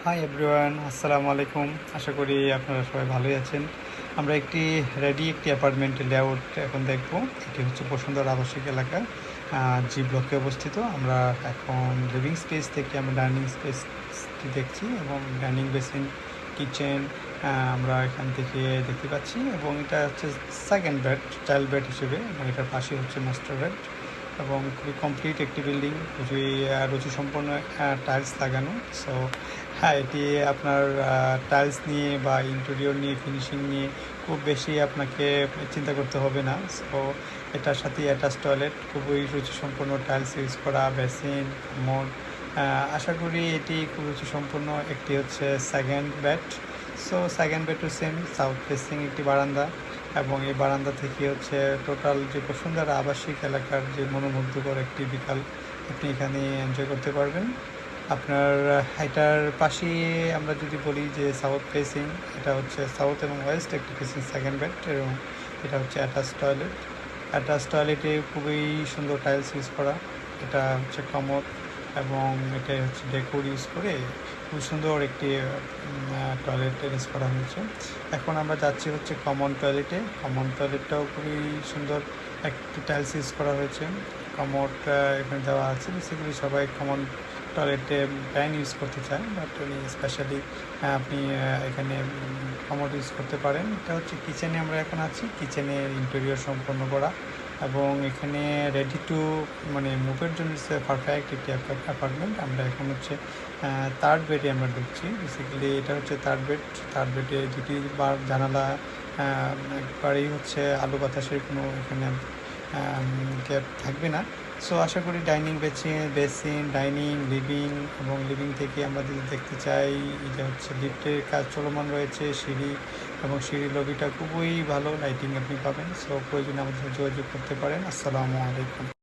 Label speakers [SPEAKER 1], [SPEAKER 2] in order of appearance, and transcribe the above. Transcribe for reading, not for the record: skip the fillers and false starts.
[SPEAKER 1] Hi everyone, আসসালামু আলাইকুম। আশা করি আপনারা সবাই ভালোই আছেন। আমরা একটি অ্যাপার্টমেন্টের লেআউট এখন দেখব। এটি হচ্ছে বসুন্ধরা আবাসিক এলাকা, জি ব্লকে অবস্থিত। আমরা এখন লিভিং স্পেস থেকে আমরা ডাইনিং স্পেসটি দেখছি এবং ডাইনিং বেসিন, কিচেন আমরা এখান থেকে দেখতে পাচ্ছি। এবং এটা হচ্ছে সেকেন্ড বেড, চাইল্ড বেড হিসেবে, এবং এটার পাশে হচ্ছে মাস্টার বেড। এবং খুবই কমপ্লিট একটি বিল্ডিং, খুবই রুচিসম্পন্ন টাইলস লাগানো। সো হ্যাঁ, এটি আপনার টাইলস নিয়ে বা ইন্টেরিয়র নিয়ে, ফিনিশিং নিয়ে খুব বেশি আপনাকে চিন্তা করতে হবে না। সো এটার সাথে অ্যাটাচ টয়লেট, খুবই রুচিসম্পন্ন টাইলস ইউজ করা, বেসিন, মোড। আশা করি এটি খুব রুচিসম্পন্ন। একটি হচ্ছে সেকেন্ড বেড। সো সেকেন্ড বেডও সেম, সাউথ ফেসিং একটি বারান্দা, এবং এই বারান্দা থেকে হচ্ছে টোটাল যে বসুন্ধরা আবাসিক এলাকার যে মনোমুগ্ধকর একটি বিকাল আপনি এখানে এনজয় করতে পারবেন। আপনার এটার পাশে আমরা যদি বলি যে সাউথ ফেসিং, এটা হচ্ছে সাউথ এবং ওয়েস্ট একটি ফেসিং সেকেন্ড বেড, এবং এটা হচ্ছে অ্যাটাচ টয়লেটে খুবই সুন্দর টাইলস ইউজ করা। এটা হচ্ছে কমোড, এবং এটা হচ্ছে ডেকোর ইউজ করে খুব সুন্দর একটি টয়লেট ইউজ করা হয়েছে। এখন আমরা যাচ্ছি হচ্ছে কমন টয়লেটটাও খুবই সুন্দর একটি টাইলস ইউজ করা হয়েছে। কমোড এখানে দেওয়া আছে। বেসিক্যালি সবাই কমন টয়লেটে প্যান ইউজ করতে চায়, বাট উনি স্পেশালি আপনি এখানে কমোড ইউজ করতে পারেন। এটা হচ্ছে কিচেনে, আমরা এখন আছি কিচেনের ইন্টেরিয়র সম্পন্ন করা, এবং এখানে রেডি টু মানে মুভের জন্য পারফেক্ট একটি অ্যাপার্টমেন্ট। আমরা এখন হচ্ছে থার্ড বেডে আমরা ঢুকছি। বেসিক্যালি এটা হচ্ছে থার্ড বেডে দুটি জানালা, একবারেই হচ্ছে আলো বাতাসের কোনো এখানে গ্যাপ থাকবে না। সো আশা করি ডাইনিং বেসিন, ডাইনিং, লিভিং, এবং লিভিং থেকে আমরা যদি দেখতে চাই, এটা হচ্ছে লিফটের কাজ চলমান রয়েছে, সিঁড়ি, এবং সিঁড়ি লবিটা খুবই ভালো, লাইটিং আপনি পাবেন। সো প্রয়োজনে আমাদের সাথে যোগাযোগ করতে পারেন। আসসালামু আলাইকুম।